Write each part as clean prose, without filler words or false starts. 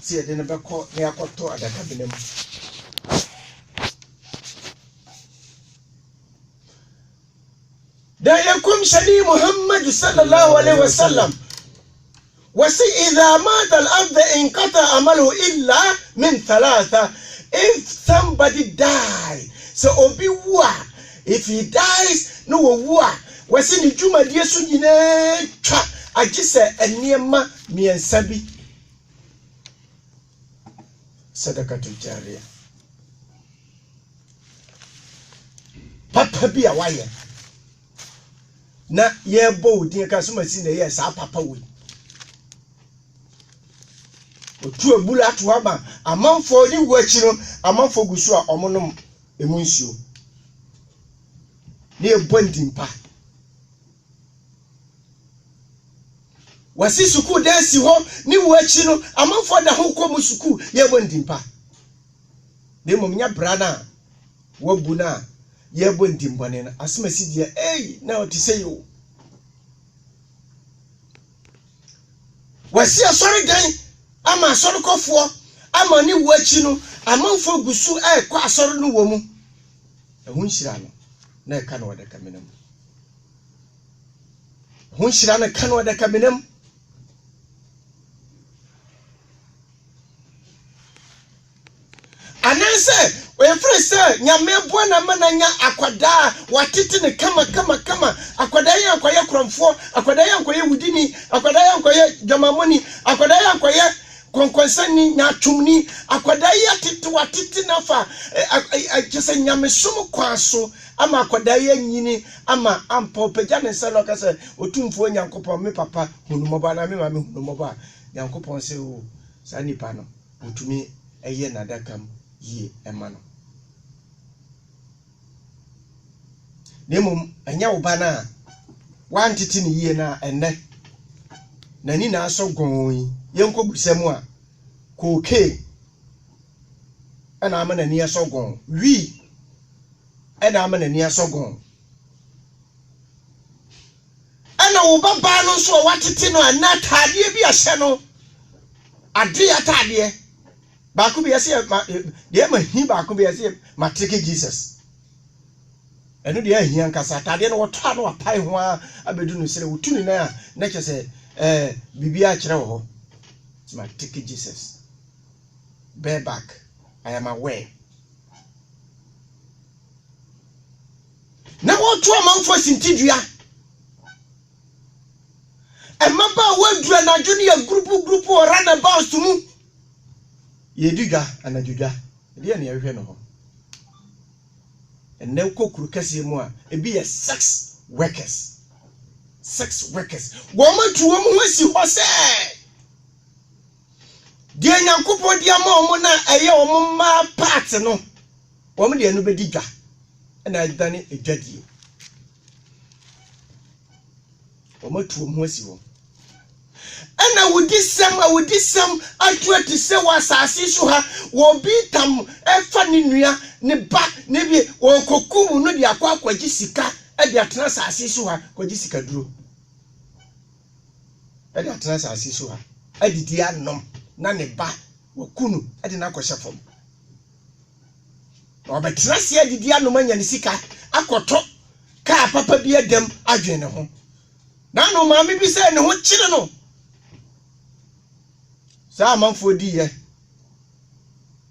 See, I didn't call me a cotto at the cabinet. Dayakum Shadi Muhammad sallallahu alayhi wa sallam. وسي إذا مات الأرض انقطع عمله إلا من ثلاثة. If somebody die, so obi wa. If he dies, no wa. Wasi ni juma die so nyina twa agise eniema miensa bi. Sadaqatul jariya. Papa bi awaye. Na yebo odin ka so masi na ye sa papa we. Otu ebula ato aba amanfo ni wachiro amanfo gusu a omonom emunsuo ne ebondimpa wasi suku dansi ho ni wachiro amanfo da ho ko musuku ye ebondimpa ne momnya brana wabu na ye ebondimpa ne na asemasi dia na otise yo wasi asori dan ama asori kofo ama ni wachi no amanfo gusu kwa asori no wo mu ehun hira no na eka no wada kamenam ehun hira na eka no wada kamenam ananse we frese nyame bo na mananya akwada watete ne kama akwada yan kwaye kromfo akwada yan kwaye wudini akwada yan kwaye jamamoni akwada yan kwaye konkonsani nyatumni akwada ya tete watete nafa kese nyame som kwaso ama akwada ya nyini ama ampo pagya ne selo kase otumfo nyankopon me papa hunumoba na me mame hunumoba nyankopon se o sa nipa no otumi eye nadakam ye emano nemo anya ubana wantiti ni ye na enne nani na aso gon yenko busemu a koke ana ama nani aso gon wi ana ama nani aso gon ana ubaba no so watiti no anatade bi ahye no ade atade Baku be say de ma hi baku be say matrike Jesus enu de ahian kasa tade no woto no apai ho abedu no sire wotuni na kese bibia kire wo matrike Jesus bear back. I am aware na woto amanfo sintidua emaba wadura na junior group or run about to mu Yeduga anajuja dia ne yehwe no ho enne kokuru kase mu a ebi ye sex workers wo matuo mu hasi ho se dia nyankopon dia ma omo na eye omo ma part no wo me dia no bedigwa na adane edwadie wo matuo mu hasi ho ana wudisam atwati se wasasi so ha wo bitam efa ni nua ne ba ne bi wo kokum no de akwaji sika e de atena asasi so ha kwaji sika duro e de atena asasi so ha adidi anom na ne ba wo kunu e de na akwhye fom no betena se adidi anom anya ne sika akoto ka papa bi adam adwen ne ho na no maame bi se ne ho kire no sa manfo di ye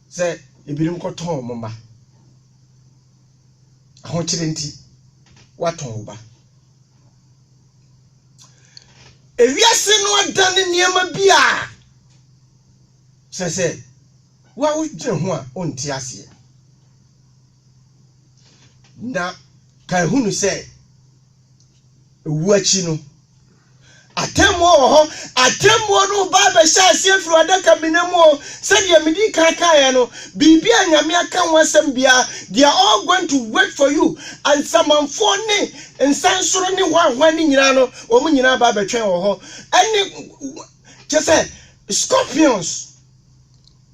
se ebirim koton momba ahon kire nti waton oba ewiase no adane niema bia se wa wudwe ho a onti ase na kan hunu se ewu achi no atemo no ba be sha ase afiri adaka minamo said ye midi kan no bibia nyame aka wansam bia they are all going to wait for you and someone for ne nsansoro ne hwan ni nyina no omu nyina ba be twen wo ho any just scorpions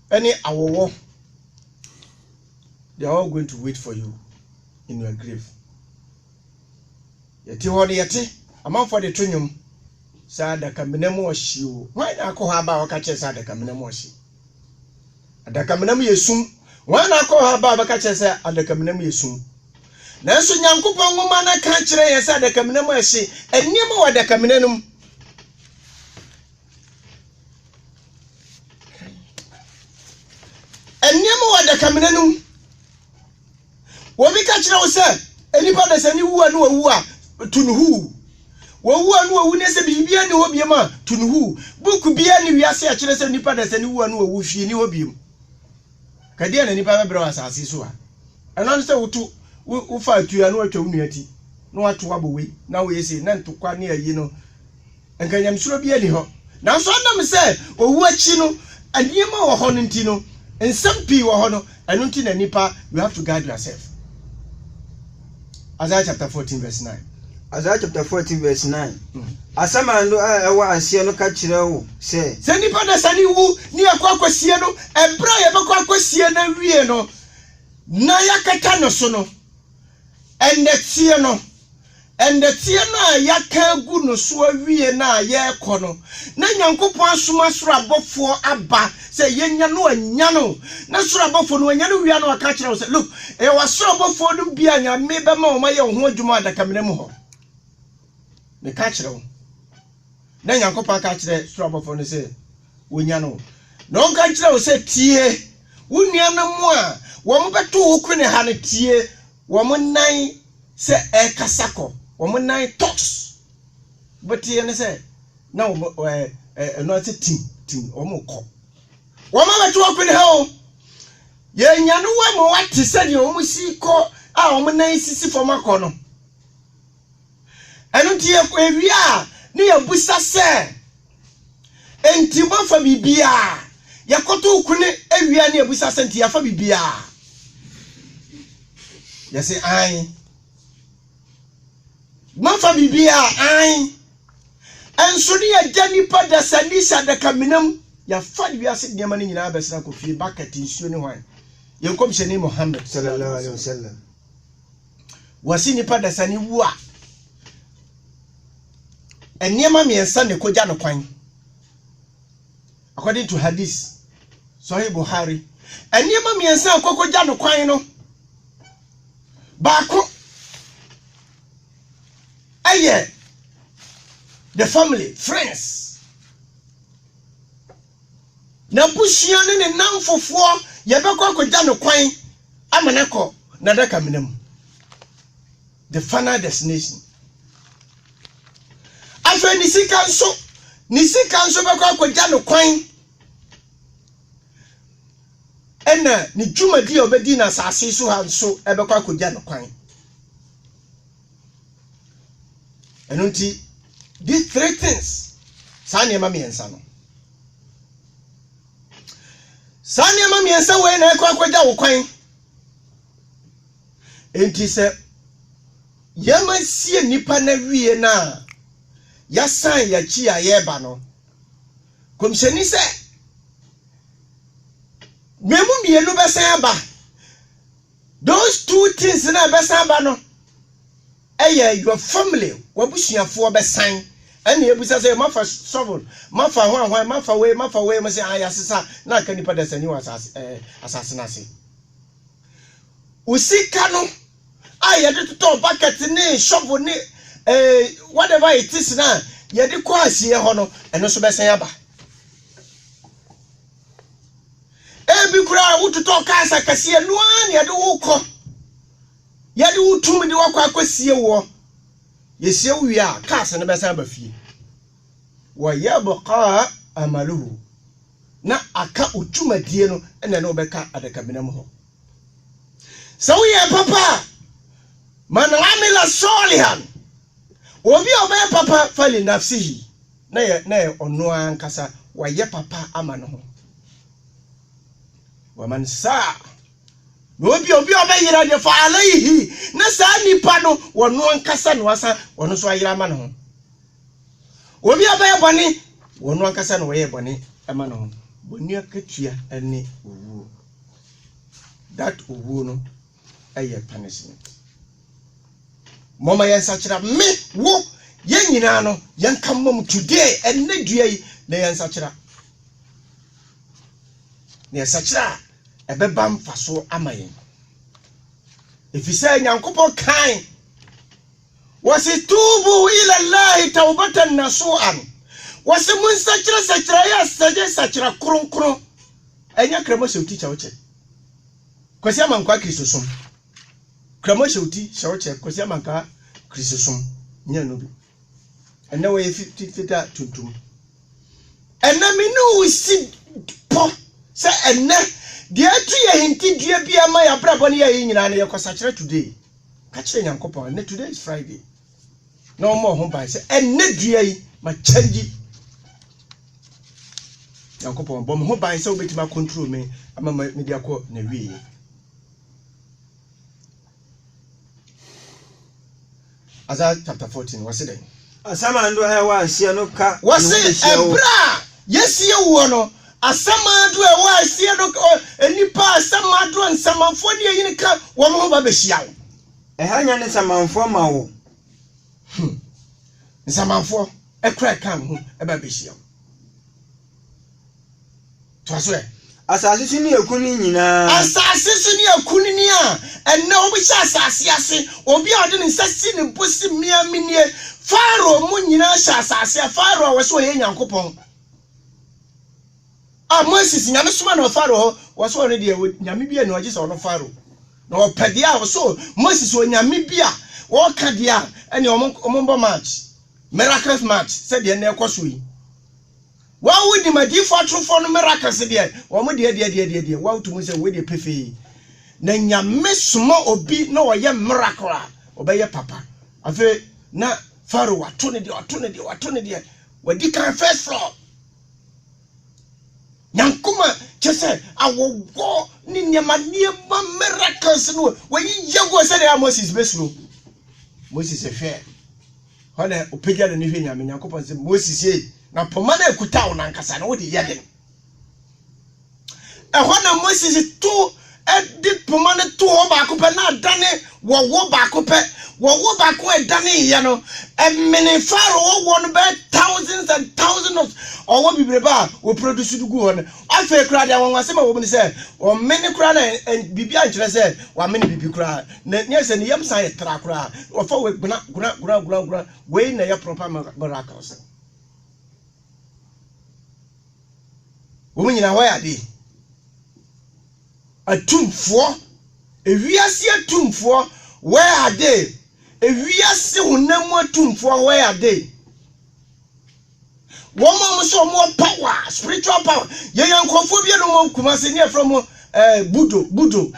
any awowo they are all going to wait for you in your grave yeti ho de yeti amanfo de twonyum Sada kamene moshi o. Why na ko ha ba waka che sada kamene moshi. adakamenam yesum wana akọ ha ba baka kye se adakamenam yesum nanso nyankopon ngoma na ka kire ye se adakamenam ahye eniem wa adakamenam eniem wa adakamenam wo bi ka kire wo se enipa da sani wu anu wu a tunuhu wo anu wu ne se bibia ne ho biema tunuhu buku bia ne wiase a kire se nipa da sani wu anu wu hwie ne ho biem kadia na nipa bebere asase so a eno se wutu wo fa atuya no atwa unuati no wato abowe na wo yesi na ntokwa ne ayi no enkanyam suro bia ni ho na so andam se owu achi no aniema wo ho no nti no ensam wo ho no eno nti na nipa you have to guard yourself. Isaiah chapter 14 verse 9. Isaiah chapter 14 verse 9. Asama ndo ewa ansie no ka kire wo se nipa da sani wu ni akwakwase no ebra ye bekwakwase na wie no na yakata no so no endetie no yaka gu no so awie na ye kɔ no na nyankopɔn asoma soro abɔfo aba se yenya no anya no na soro abɔfo no anya no wia no aka kire wo se look e wa soro abɔfo no bia nya me be ma wo ma ye ho adwuma adakamena mu ho me ka kire wo na nyankopɔn ka kire soro abɔfo no se wonya no na on ka kire wo se tie wonia na mu a wo mo beto wo ku ne ha ne tie wo mo nan se e kasako wo mo nan talks but ye ne se na wo no ate tim wo mo kɔ wo ma beto wo ku ne ha o ye nya no wo mo wate se de wo mo si kɔ a wo mo nan sisi fo makɔ no enu tie ko ewia ne ya busa se enti mo fa bibia yakoto ku ne ewia ne ebusa se enti ya fa bibia ya se ai mafa bibia ai enso ne ya jani pa da sanisa da kaminam ya fa wi ase de ma ne nyina abesra ko fie bucket nsuo ne hwan ye kom sheni Muhammad sallallahu alaihi wasallam wasi ni pa da sani wu a eniema miensa ne koja no kwan according to hadith Sahih Buhari eniema miensa koja no kwan no baako aye the family friends na bushia ne namfofo ye bekọ koja no kwan amanako na daka minam the final destination afa nisika nso bekọ koja no kwan ena ni dwumadi obedi na asase so ha nso ebekọ koja no kwan enunti these three things sani ma miensa no sani ma miensa we na ekọ koja wo kwan enti se yema sie nipa na wie na ya san ya chi ya yeba no komsheni se memu mienu besan ba those two things na besan ba no eye your family wabusuafo besan ene ebusa se mafa shovel mafa hwan mafa we me se ayasesa na ka nipa desani wa asase na se usika no aye de to bucket ni shovel ni whatever it is na ye de kwa asie ho no eno so besan aba ebi kura wututo kasa kasie no an ye de wukọ ye de wutum de wakọ akosie wo ye sie wi a kasa ne besan aba fie wa yabqa amaluhu na aka utumadie no ene no beka adakabinam ho sawiya papa man amila solihan obi obe papa fali nafsihi na ono ankasa wa ye papa ama no ho wa man saa obi obe yira de fa alaihi na saa nipa no wono ankasa no asa wono so ayira ama no ho obi obe boni wono ankasa no we boni ama no ho boni akatua ene owu that owu no aye punishment mama yensa kira me wo ye nyina no yenka mom today enne dua yi na yensa kira ne yensa kira ebeba mfaso amayen efise nyankopon kan wasitubu ila Allah tawbatan nasu'an wasimun sachira ya sachira kurun enya kremo sheuti chawoche kwasi amankwa kristosom kremo sheuti chawoche kwasi amanka kristosom nya no bi ena we fita tuntum ena minu usi po se ena dia tu ye hinti dia bia ma ya brabo ne ye nyina ne yakosachira today ka kire nyankopon ne today is Friday no more home by se ena dia yi ma change nyankopon bom ho ban se obetima control me ama me dia ko na wie Isaiah chapter 14 what's it then Asamando ewa asia no ka what's it ebra yes ye wo no asamando ewa asia no enipa asamando nsamanfo de yin ka wo mo ba behia wo ehanya ne samanfo ma wo nsamanfo ekra kan ho e ba behia wo Twaswe asase su ni ekuni nyina asase su ni ekuni ni a enne obi sha asase ase obi a ode ne nsasi ne bosi mia minie faro mu nyina sha asase faro wo so ye nyankopon Moses nyame soma na faro wo so ne de nyame bia ne oje so no faro na opede a wo so Moses o nyame bia wo ka dia ene omombo match miraculous match said de na ekoso yi wa wudi madi fatrofo no miracles de wo mo de wa tumu se we de pefe na nyame soma obi na wo ye miracle obeye papa afi na faro wato ne de wadi kan first floor nyankuma chese awogo ni nyama miracles no we yego se de Moses besuro Moses e fe hona opegya ne hwe nyame nyankopon se Moses ye na pomana ekuta wona nkasa na wodi yeden hona Moses to edit pomana to ho ba ko pe na dane wo ba ko edane ye no emene faro wo no be thousands and thousands of owo bibreba wo produce gu ho afa kra dia won asema wo ni se o mene kra na bibia nkire se wa mene bibi kra na nye se ne yam san ye tra kra wo fa we guna we na ye proper miracles wo nyina ho ya de atumfo ewiase atumfo where are they ewiase hunamu atumfo where are they woman so more power spiritual power ye yankofo bia no mo kumase ne from budo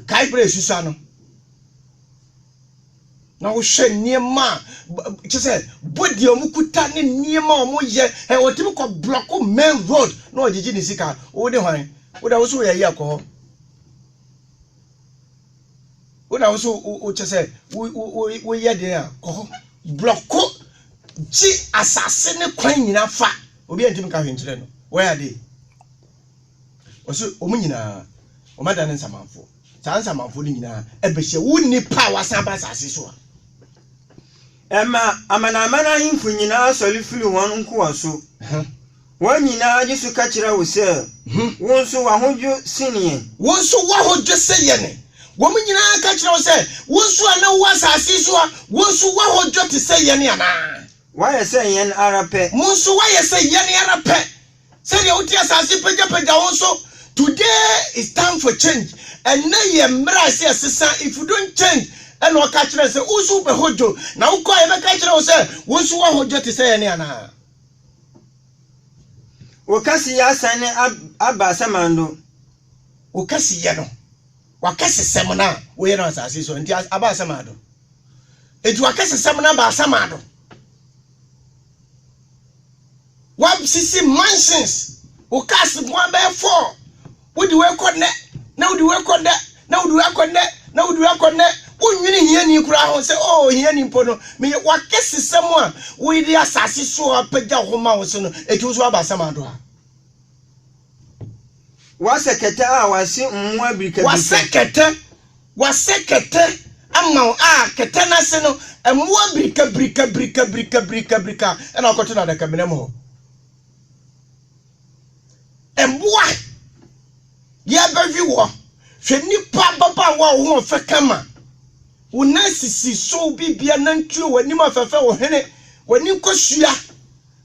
kai bre susa no na wo hwe niema kise body omukuta ne niema omo ye wotimi ko block main road na ogigi ni sika wo de hwan wo da wo so ye yakọ wo da wo so o kise wo ye de a ko block ji asase ne kwan nyina fa obi antimi ka hwentire no where are they oso omunyina o mada ne nsamanfo sansa manfo nyina ebehye wo nipa wasan ba asase so Emma amana himfu nyina soli fili won nko so won nyina je su ka kira wo se won so wa hojo sinie won so wa hojo seye ne wo nyina ka kira wo se won so ana wo asase so won so wa hojo te seye ne ana wa ye se yen arape mon so wa ye se yen arape se de uti asase peja won so today is time for change and na ye mra se sesa if you don't change and o ka kire se usu be hojo na wo ko ye be ka kire wo se wo su wa hojo te se ne ana wo kasi ya sane aba samando wo kasi ye no wa kasi semna wo ye no asase so nti aba samado eju wa kasi semna ba samado wa sisi mansions wo kasi mo be 4 wo di we konne na wo di we konne na wo di we konne na wo di we konne unwini hiani kura ho se oh hiani mpo no me wa kesi semo a wo di asase so apagya homa wo so no etu so aba samado ha wa sekete a wa si nwa birika wa sekete ama a kete na se no emwa birika ena okoto na da kamera mo emwa wo hwe nipa baba wa wo fa kama wo nasisi so bibia nantue wani mafefe wo hene wani kosua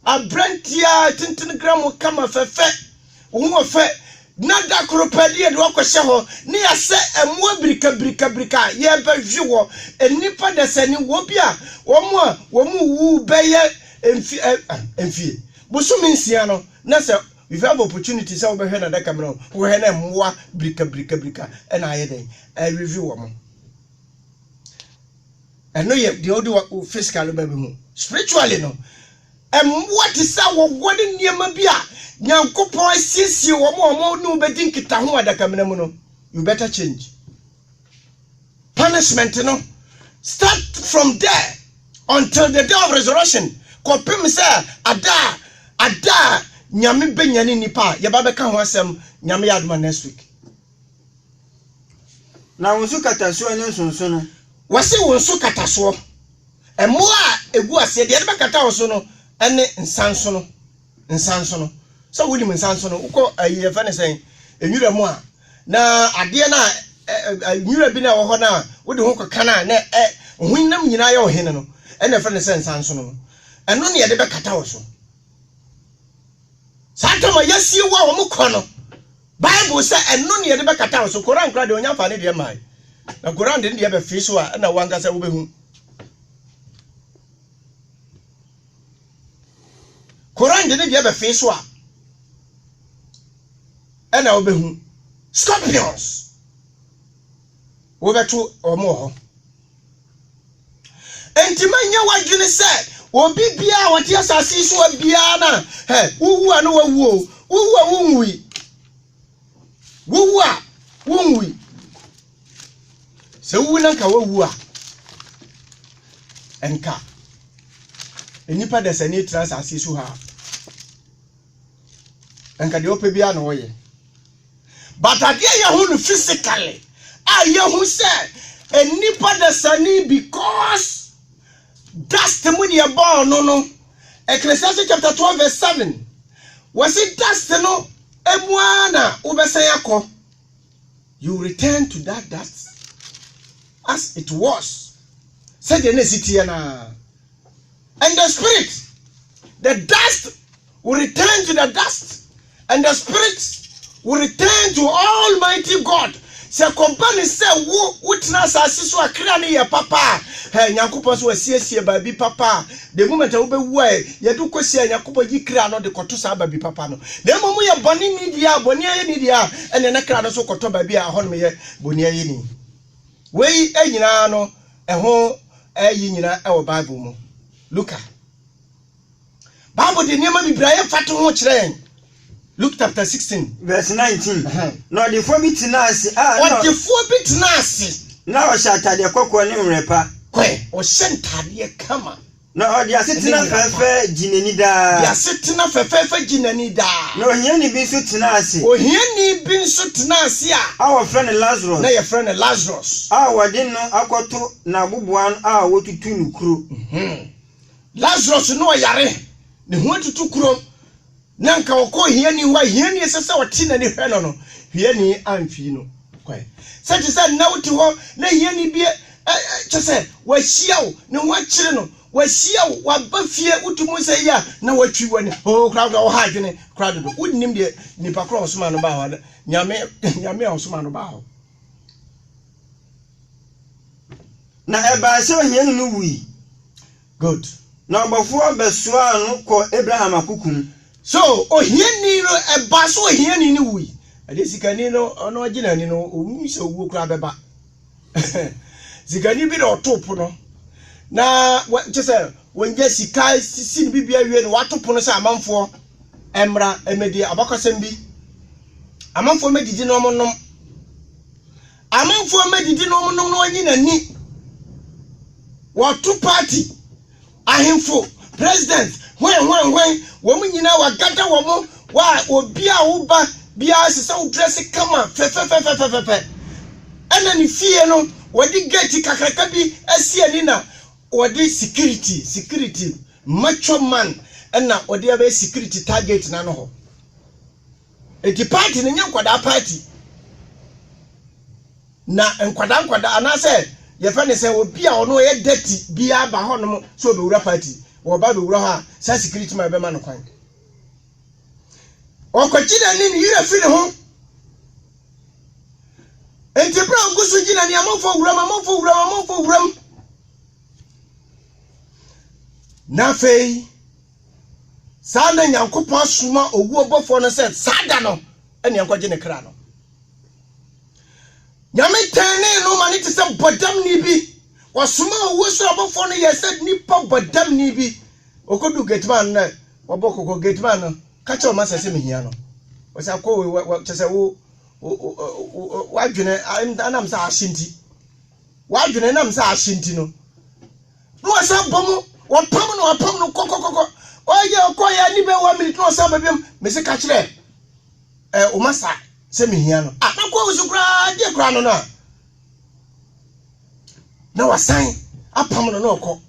abrantia tintin gram kama fefe wo fe nada kropadie de wakɔhyɛ hɔ ne yɛsɛ ɛmoa brika ye bɛhwe wɔ enipa de sani wo bia wɔn wu bɛyɛ emfie busumi nsia no na sɛ we have opportunity sɛ wo bɛhwɛ na da kamera wo hɛ na ɛmoa brika ɛna ayɛ den review wɔn ɛno yɛ de odi physical bɛbi mu spiritually no ɛmoa te sɛ wɔwɔ ne nneɛma bi a Nyankopɔn asiesie wo mo no bedi nkita ho adakamena mu no you better change punishment no start from there until the day of resurrection kopim say ada nyame benyane nipa ye ba beka ho asem nyame yadoma next week na wonsu kataso ne nsonso no wase wonsu kataso emo a egu ase de be kata wo so no ene nsanso no so we lim nsanso no uko aye fa ne sen enwura mu a na ade na enwura bi na wo ho na wo de ho koka na hunam nyina ye wo hene no ene fa ne sen nsanso no eno ne ye de be kata wo so satama yasie wo mo kɔ no bible say eno ne ye de be kata wo so Quran kra de onya fa ne de mai na Quran de be fi so a na wanka say wo behu Quran de be fi so a ena obehu scorpions wo beto omo ho entima nya wadwene se obi bia wati asase so bia na wuwu anu wuwu wunwi se wuwu na ka wuwu a enka enipa de sani trans asase so ha enka de ope bia na wo ye but again you physically you say a nipa the sani because dust when you born no Ecclesiastes chapter 12 verse 7 was it dust no emuana ubesayako you return to that dust as it was said the city and the spirit the dust will return to the dust and the spirit will return to Almighty God. Se company say wotna asase so akra ne ye papa Nyankopon so asiesie baabi papa the moment we be wu ye do kosi Nyankopon yi kra no de koto sa baabi papa no na momu ye boni media boni aye ni dia ene na kra no so koto baabi a ho no ye boni aye ni we anyina no ho ayi nyina e wo Bible mu Luka Bible de niam bi bra ye fato ho kire Luke chapter 16 verse 19 no the four bit nasi what the four bit nasi na o shatade kokko ne mrepa kwe o shentade kama no o dia setina fefe jinani da dia setina fefe jinani da no hiani bi so tenase o hiani bi so tenase a our friend Lazarus na your friend Lazarus wade no akoto na boboan wotutu nukuro Lazarus no yare ne ho tutu kuro nanka wako hiani wa hiani sasa watina ni hweno no hiani amfi no kwai sati sa na wuti ho na hiani bi chese wa hiawo ne ho akire no wa hiawo wa bafie utumu se ya na watwi wani o crowd o ha dwene crowd do unim de nipa cross man no ba ho nyame osuma no ba ho na eba se hiani no wi good na obafo besoa no ko Abraham akukum so ohiani no eba so ohiani ni wi ade sikani no ono agina ni no omu se owu kura beba sikani bi do topo no na chese wonje sika sin bibia wie no watopo no se amanfo emra emedi abakosem bi amanfo medidi no monom amanfo medidi no monom no anyina ni watu party ahemfo president when wo nyina wa gada wo mo wa obi a wo ba bia sesa wo dress kama fe ana ni fie no wodi gate kakraka bi asia ni na wodi security macho man ana wodi aba security target na no ho eti party ne nyankwada party na nkwada anase ye fa ne se obi a ono ye dirty bia ba ho no so be wura party wo ba be wura ha sa security man be ma no kwan o ko chida ni yira fi ne ho enti bra ngusu gina ni amofo wuram na fei sa na Nyankopon asoma owu obofo no se sada no ene enkoje ne kra no nyame tane no mani ti se bodam ni bi wasoma owu so obofo no ye said nipa bodam ni bi okodu gateman na wabokoko gateman no ka che o ma sese mehia no wasa ko chese wo wadwene anam sa ashinti wadwene nam sa ashinti no wasa bomu wapam no kokokoko oye okoya ni be 1 minute no sa babem me se ka kire o masa se mehia no na ko usukra de kra no na wasan apam no okọ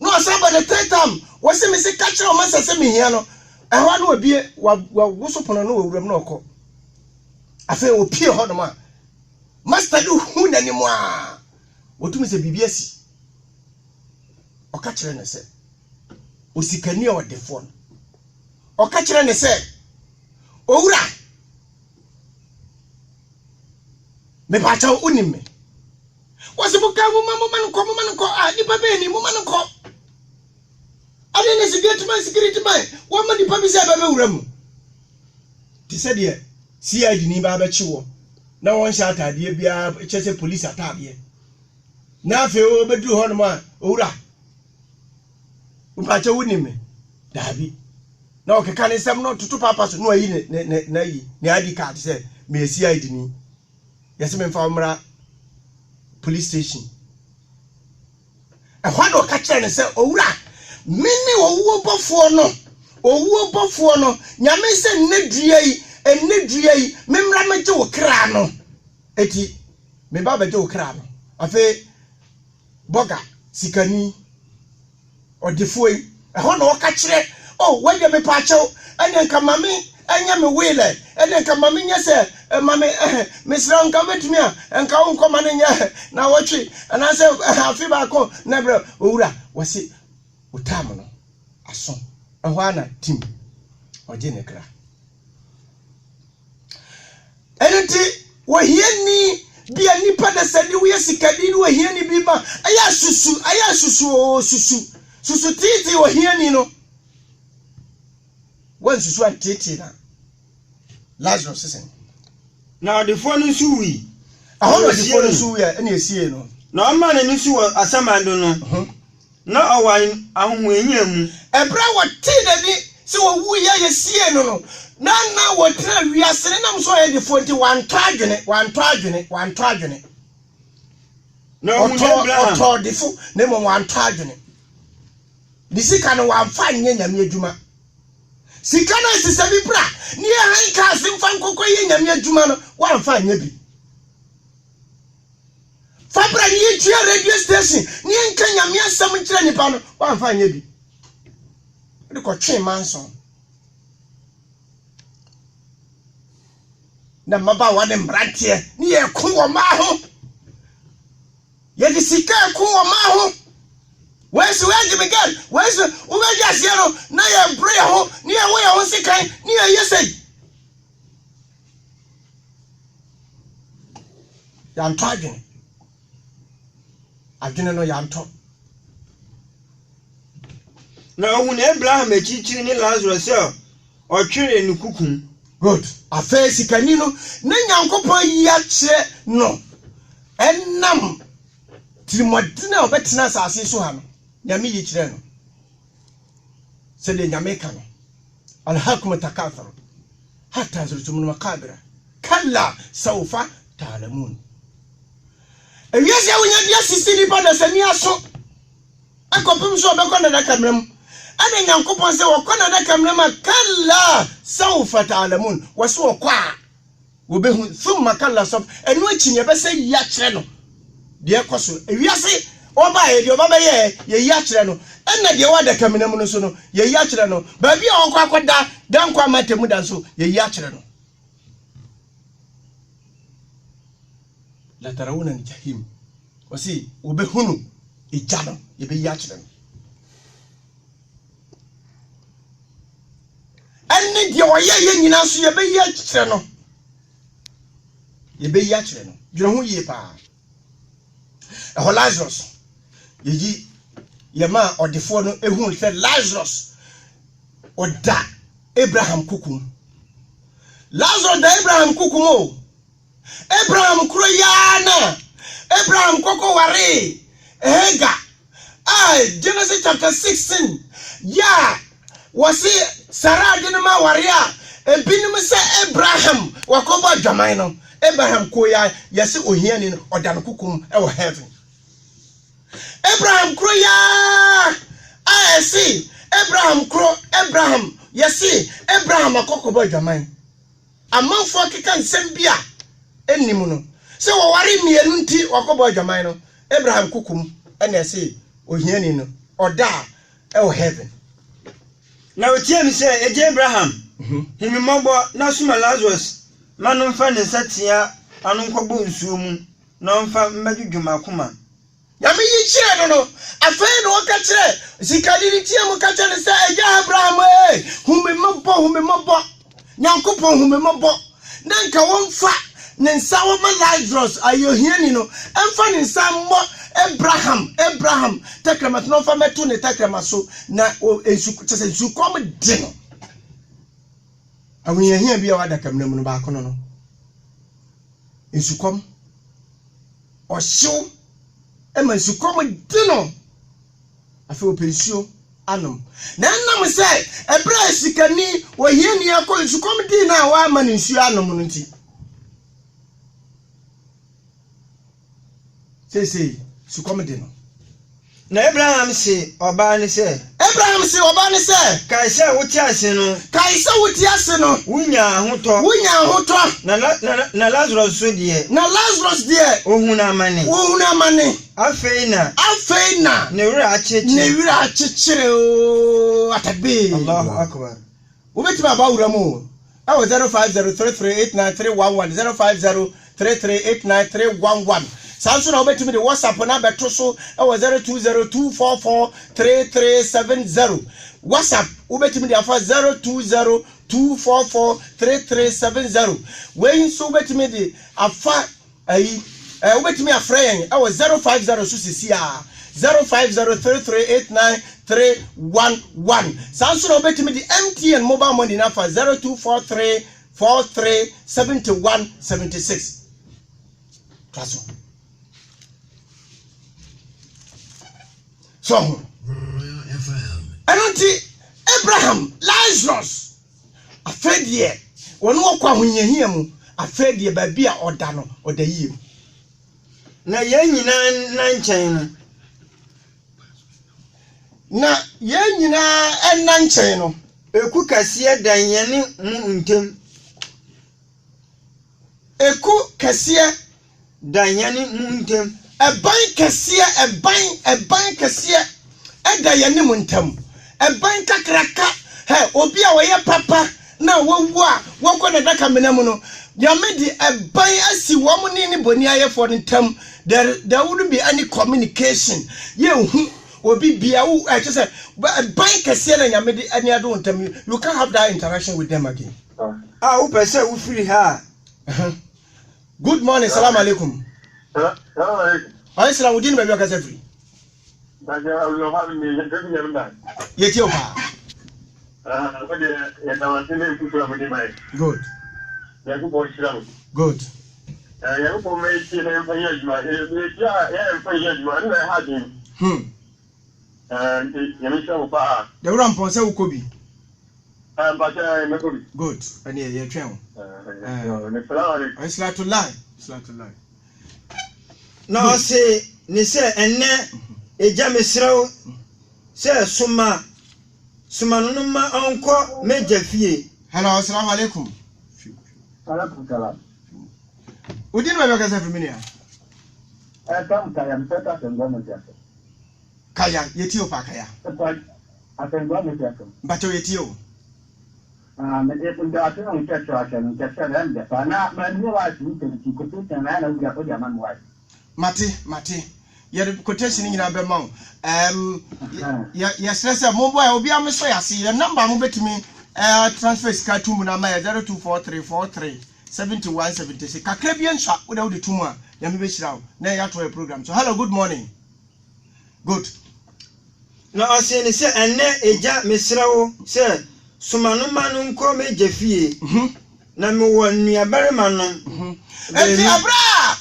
no asa ba the third time wase me se ka kire o masa se mehia no ehwa no obie wa wusopono no wuram no okọ afa opie ho no ma master do hu na ni mo a wotumi se bibia si oka kire ne se osikani a odefo no oka kire ne se owura me ba cha unime wase buka mo man ko ni pa be ni mo man ko ade ne security man wo ma di pa bi se ba be wura mu ti se de CID ni ba ba chiwo na won sha atade bia chese police atade na afi o bedu ho no ma owura upache wunime dabi na okeka ne sem no tutu papa so no ayi na yi ni ID card say me CID ni yesi me fa mra police station e hwa do ka kire ne say owura mini owu obofo no nyame se nnedua yi memra meje wo kra no eti me ba beje wo kra no afi boga sikani odifoi ho na waka kire wede me pa chew anya nka mame anya me wele anya nka mame nya se mame mesra nka betumi a nka wo nkoma ne nya na wotwe ana se afi ba ko na bra owura wase utam no aso ho ana tim oje ne kra enenti wo hieni bia nipa da sadi wo yesikadi ni wo hieni bi ba aya susu titi wo hieni no wan susu antiti na Lazarus sesen na de fo no suwi ahono de fo no suwi ene esie no na o ma ne no su asamando no na owan ahunhu enyia mu ebra wo ti da ni se wo wu ya yesie no na wo tra wiasere nam so ye de fo nti wan twadwene na o mu Abraham oto de fo na mo wan twadwene disika no wan fa nyame adwuma sika na sisa bi bra ni e han ka asemfa nkokọ ye nyame adwuma no wan fa nya bi fa bra ni tua radio station ni enka nyame asam kire nipa no wan fa nya bi de ko twe manson na maba wa de mrantie ni e ku wo ma ho ye di sika ku wo ma ho where's Jimmy God? Where's Ubeja na ya prayer ho ni ya we ho sikan ni ya yesay ya ntwadwene adwene no ya nto na ohun Abraham echichiri ni Lazarus o twere ni kukun good afa sikani no na Nyankopon ya kire no enam timodina obetena asase so ha no nyame yi kire no se de nyame ka no alhaakum takathur hatta zurtumul maqabira kalla sawfa ta'lamun ewiase wonya dia sisini pada sani aso akopim so obekọ na kamram ade Nyankopon se wokọ na kamram kalla sawfa ta'lamun waso wokọ a wobehu thumma kalla sawfa enu achi ne bese ya kire no de ekoso ewiase oba ye de oba ye ya kire no enna de wada kaminam no so no ye ya kire no ba bia okọ akoda dankwa matemu dan so ye ya kire no la tarawuna al-jahim wasi ubehunu ijano yebe yachire anne die oye nyina so yebe yachire no dwere ho yie pa Lazarus yeji yema odefo no ehun fe Lazarus oda Abraham kukum Lazarus da Abraham kukum o Abraham kuro yana Abraham koko ware ega Genesis chapter 16 ya wasi Sarah dinama warea ebinim se Abraham wakoba dwaman no Abraham ko ya yesi ohiani no odan kukum e wo heaven Abraham kuro ya see Abraham yesi Abraham akokoba dwaman amanfo keka nsem bia ennim no se wo ware mienu nti wakoba dwaman no Abraham kukum ene se ohiani no oda e wo heaven na otie mi se eje Abraham himi mobo na suma Lazarus manu mfa ne satia anu nkobo nsuo mu na mfa mmedwudwuma koma yami yi kire no afei no ka kire sikadiri tie mu ka kire se eje Abraham humi mobo nyankopon humi mobo na nka wonfa ne nsa wo ma Lazarus ayohiani no emfa ne nsa mo Abraham takrama no fa metu ne takrama so na ensu kom de no awunya hia bia wada kamnam no ba kono no ensu kom ohyew ema ensu kom de no afi opensuo anom na nam se ebra sikani ohiani akọ ensu kom de na wa ma ne ensu anom no nti sei su come de no na Abraham se oba ni se kaisa wuti ase no wunya ahoto na Lazarus so de ohuna amane afeina ne wura achechire o atabe Allahu akbar ubeti baba wura mu 0503389311 0503389311 Samsung na obetimi de WhatsApp na beto so 0202443370 WhatsApp obetimi de afa 0202443370 when so obetimi de afa obetimi afra yen 050 so sisia 0503389311 Samsung na obetimi de MTN mobile money na afa 0243437176 Klaso So, anti Abraham Lazarus afedie wonu okwa hunyahia mu afedie ba bia oda no oda yie na yanyina na nchen no na yanyina enna nchen no eku kase danyane mu ntem eku kase danyane mu ntem eban kase eda yane mu ntam eban kakraka obi a woye papa na wowu a wokọ na daka menam no yamedi eban asi wo mu ni boni ayefo ntam there wouldn't be any communication ye hu obi bia wo say eban kase na yamedi ani ado ntam you can't have that interaction with them again wo pese wo free ha good morning salam alaikum Salam alaikum. Ayi salam udin baby akase free. Baja ulo ha mi ngebi nyamda. Yeti opa. Wode ya tawasile kushura mudimai. Good. Ya kubo shiramu. Good. Ya kubo mechi na mfanya juma. Ya mfanya juma na hadi. Ya misha upa. De wura mponse ukobi. Baja mekobi. Good. Ani ye twen. Ne salam alaikum. Islatullah. No say ni se enne eja mesrew se suma no ma onko meja fie. Hello, assalamu alaikum. Alaikum salam. Udin baby akase free minia. Tam kaya mpeta tengoma yako. Kaya yeti opa kaya. Atengoma yako. Bacho yeti o. mais des fondations ont cherché à faire une question d'un des fanats, mais nous, on a dit que tu peux tout un an, ou il y a pas de maman. Mate. Your quotation in your bemon. Yes, sir, mobile will be a say. I see the number move to me. Transfer sky to Munama 024343 7176. Caribbean shop without the tumor. Yamibish now. Now you have to a program. So, hello, good morning. Good. Na ɔsɛ say ɛnɛ eja mesrawo sɛ sumanuma no nkɔ me jefie na me wɔ nuabarima no enti abra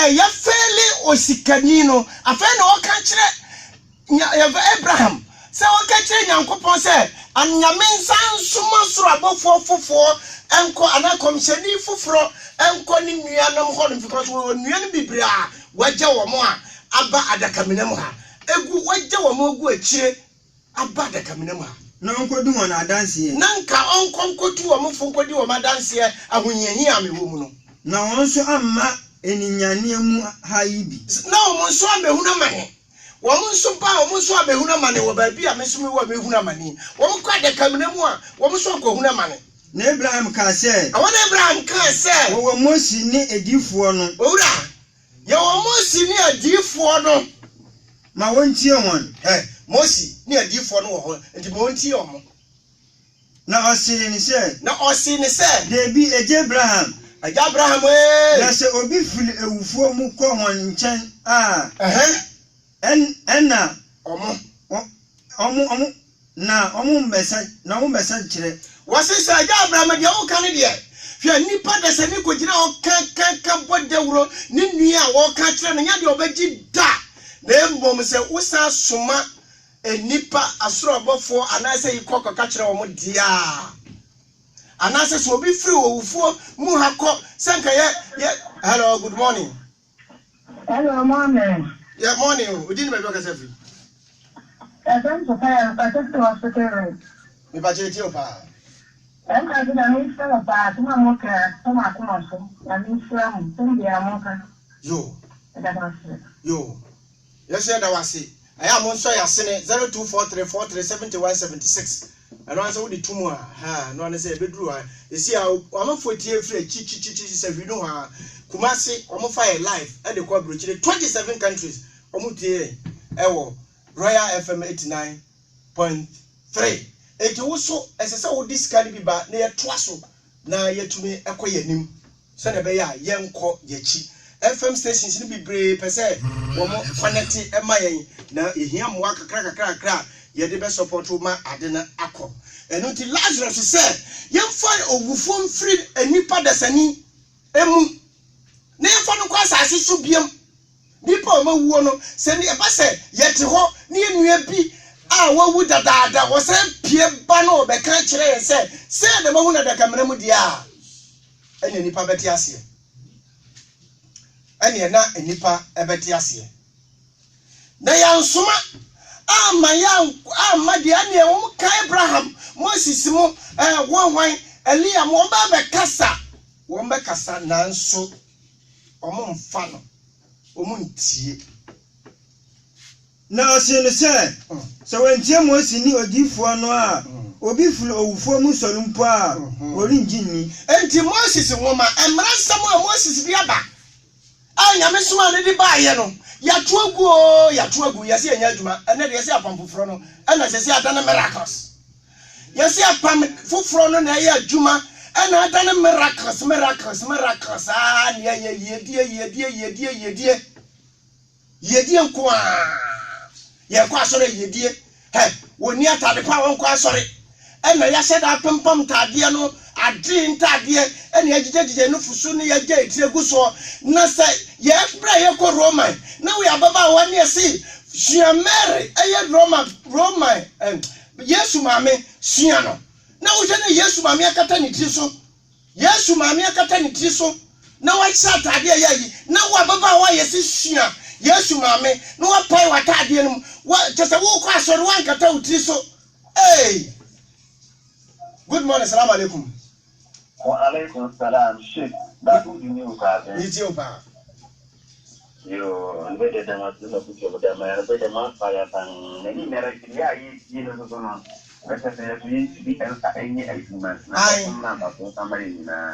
ya feli osikani no afa na ɔka kyerɛ Abraham sɛ ɔka kyerɛ Nyankopɔn sɛ anyame nsan soma soro abɔfo fofo enko anakomhyɛni foforo enko ne nuanom hɔ no because nuanom bibira wagye wɔ mo a aba adakaminam ha egu wagye wɔ mo gu akyire aba adakaminam ha na onkodu won adanse nanka onkonkotu wɔ mo fonkodi wɔ madanse ahonyehi ame wɔ mu no na won so amma eninyane mu ha yi bi na wɔn nso amehuna mane wɔn nso ba wɔn nso amehuna mane wɔ baabi a meso me wɔ amehuna mane wɔn kɔ adakaminam a wɔn nso akɔhuna mane na Abraham ka sɛ awon Abraham ka sɛ wo Mose ni edifuo no owura ye wo Mose ni edifuo no ma wontie won Mose ni edifuo no wɔ hɔ enti ma wontie omo na ɔse ni sɛ debi eje Abraham na sɛ obi fili ewufuo mu kɔ hon nkyɛn ɛna ɔmo na ɔmo mbɛsa kyerɛ wasi sɛ Abraham de o kan de hwɛ nipa de sɛ ni ko gyina o kan bɔ dawuro ni nua a wo ka kyerɛ no nya de obɛgyi da na embom sɛ usa soma enipa asorobɔfo anase yikɔ ka kyerɛ wo dia anase so obi free owufo mu ha kɔ sɛ nka hello good morning. Hello morning. Yeah morning o di ni me be ka sɛ free I'm sorry, I just hospital. Me ba je ti o pa I'm going to need some of that. I'm okay. I'm not coming. I need some. I'm okay. Yo. Yes, I was. I am on soya sene 0243437176. And I answer the tumor. Ha, no one say bedroom. You see, I'm a 48 free chi we know her. Kumasi, I'm fire live at the corporate 27 countries. Omutie Ewo Royal FM 89.3. Eti woso esese wo discard bi ba na yetwa so na yetumi ekoye nim se na be ya yenko yechi FM stations ni bibre pese wo mo connect e ma yen na ehia mo kakra ye de be support ma ade na akọ enu ti Lazarus se yemfa ogufo mfiri anipa dasani emu na yemfa no kwa asase so biem nipa o ma wuo no se ni e ba se yete ho na enua bi wawu dada wo se pie ba no be kan kire se de mahu na da kamera mu dia ene nipa beti ase ene na nipa ebeti ase na ya nsoma ama dia ne wo ka Abraham Moses mu wonwan Elia mo ba be kasa na nso omo mfa no omo ntie na ɔse no sɛ wentie Mose ni odifuo no a obi fulu owufuo mu solumpo a orinji ni enti Moses nwoma emra nsam a Moses bi aba anyame soma ne di baaye no yato agu yesi enya adwuma ene de yesi apam foforo no ena yesi adane miracles yesi apam foforo no na ya adwuma ena adane miracles ne yedie nko a ye kwa sore yedie woni atade pa won kwa sore ena ya sheda pempam tade no ade ntade ena agigegige no fusu ne ya gye etire so na se ye bra ye ko Roman na we ababa wani ese sua Mary eye Roman Yesu maame sua no na wo je ne Yesu maame akata ne tiri so Yesu maame akata ne tiri so na wa cha tade ya yi na wo ababa wa ye se sua Yesu maame no wa pai wa tade no wa tese wo kwa sore wa nkata utiri so good morning salam alaikum wa alaikum salam shit that would you know ka yiti opa yo ndede da masu na kuke da mai rabe da ma faya tan ne ni mere ya yi no so no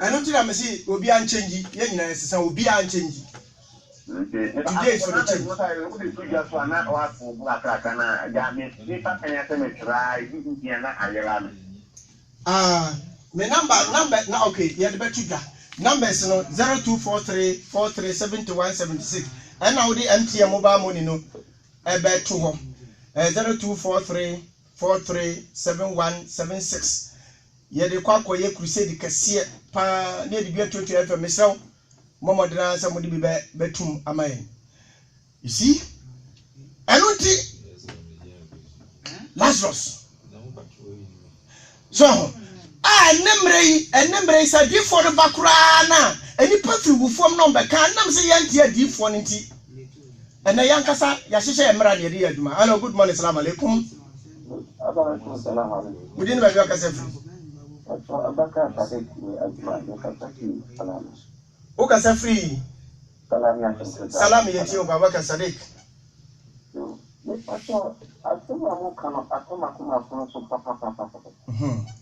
don't think I'm see obi an change ye nyina sesa obi an change today for the change me number na okay yeah the better numbers no 0243437176 and now the MTN mobile money no ebe to ho 0243437176 ye de kwa ye crusade kase pa ne de bia totu efe mesew momodena sa modi bi betum amayen you see anunti Lazarus so enemre sa di for bakura na eni pafiri bufom no be kan nam se yantia di for nti ena yankasa ya hyehyɛ emra ne de aduma. Hello, good morning, assalamu alaikum. Alaikum salam alaikum. Udin ba biya kasefu abaka sadik aduma ne kasaki salam o kasefri salam yeti o baba kasadik ne pato atuma mo kana atuma kuma so papa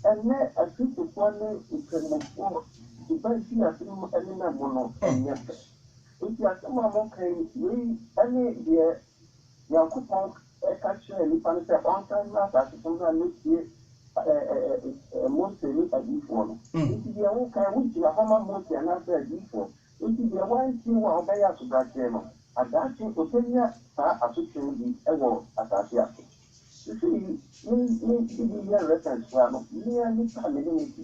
ene atutu kwa ne ikemo ko ibansi atuma ene na mono enye iti atuma mo kai yi ene de yakupon ekache ni panse on time na ta tuma ne tie mostly adifo iti de wo kai wo ti la mama mostly na ta adifo iti de wan ti wa obeya to brache no adachi otenya sa asutu di ewo atasi aso ni ya reference wa no ni ani pa me ni ti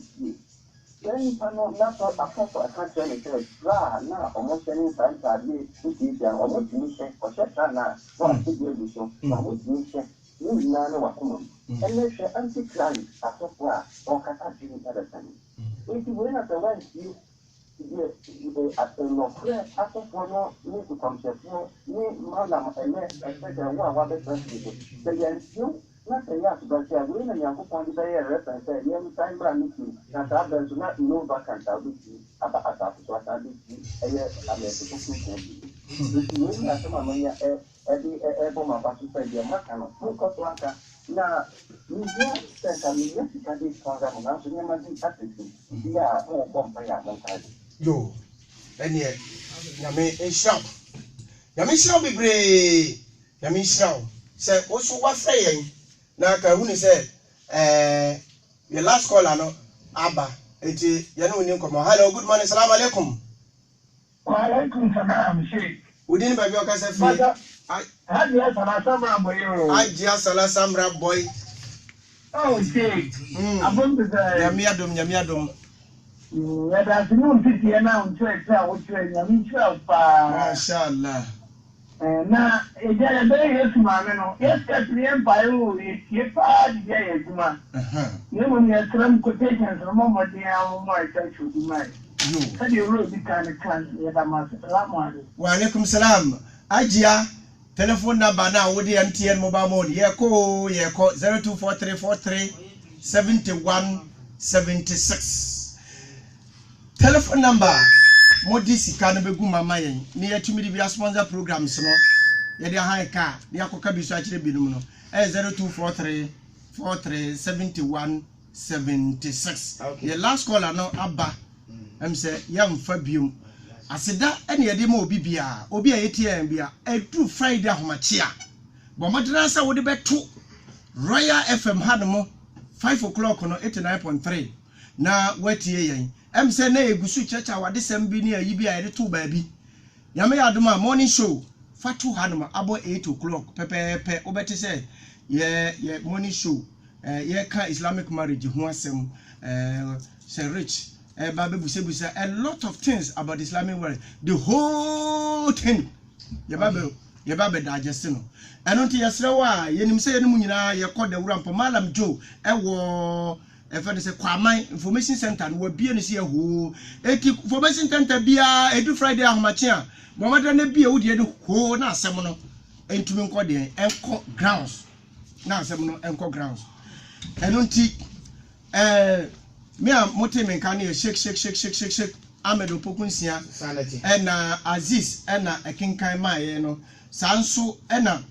yani pano na to afoto akache ni te ra na omo seni sa nta di ti ya omo ti ni se o se na wa ti di edu so na mo ti ni se ni na na wa kuma ele se anti crime afoto a o kata ti ni tada tani iti we na to wan ti no clear afoto no ni to concept ni madam ele expect wa be president the you na say ya to be we na yanko pon be reference say you time brand meeting na ta ben so na no vacant out bi aba ata so ata bi eye ame to ko ko ni na sama no ya bo ma ba so say dia maka no ko to aka na ni ya say ni ya ka di fanga na so nyama di atiki ya o bomba ya na ta yo ene nyame ensham bibre nyame ensham say oso wa frɛ yen na ka hu ni say the last caller no aba eti ye no ni nkomo. Hello, good morning, salam alaikum. Wa alaikum salam sheikh udin ba bi o ka se fi Hadia Salasambra boy. Hadia Salasambra boy. Oh sheikh abon be nyame adom ya da sinu mpiti na ntwetwa wotwe nyame ntwa pa mashallah na eja be yesu maame no yeska triye bayo ye pa di ye juma ye mo ne tram quotations no mo de awu mo ita chuduma yo kadi ro bi kan ya da ma salamu alaikum. Wa alaikum salam. Ajia telephone number na wodi MTN mobile mode ye ko 0243437176 telephone number modi sika no begu mama yen ne yatumi di bia sponsor programs no ye de han ka ne akoka bi so akire binum no 0243437176 the last caller no aba say yam fa biom aseda ene ye de ma obi bia obi a yetiem bia edu Friday ahomachia bo modena sa wo de beto Royal FM hadomo 5 o'clock no 89.3 na watie yen say na egusu checha wade sem bi ne ayi bi a ye to ba bi yame yadoma morning show fatu hadomo abo 8 o'clock pepepe obeti say ye morning show ye ka Islamic marriage ho asem say rich Babe busa a lot of things about Islamic world. The whole thing. Ye babe digest no. Eno nti yesrewa yenim se yenim nyina ye call the wurampo Malam Joe ewo efe de se kwaman information center no bie ne se ho eti information center bia edu Friday ahomache a momada na bia wodi de ho na asem no entumi nko de enko grounds na asem no enko grounds eno nti me a mote me kan e shake Amedo Pokunsia sanity ena Aziz ena ekinkan maye no sanso ena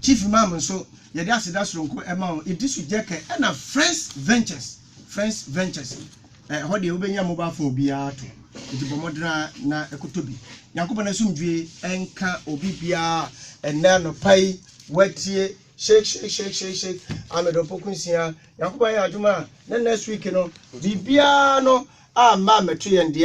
chief imam nso yɛde aseda soronko ɛma wo Idrisu Jeke ɛna Friends Ventures hɔ de wobɛnya mobile phone biara to nti bɔmɔdena na ekotobi Yankopɔn na sumdwe enka obi biara ɛna no pai watie shake amedo pokunsia Yankopɔn ya adwuma na next week no bibia no a ma meto yɛndia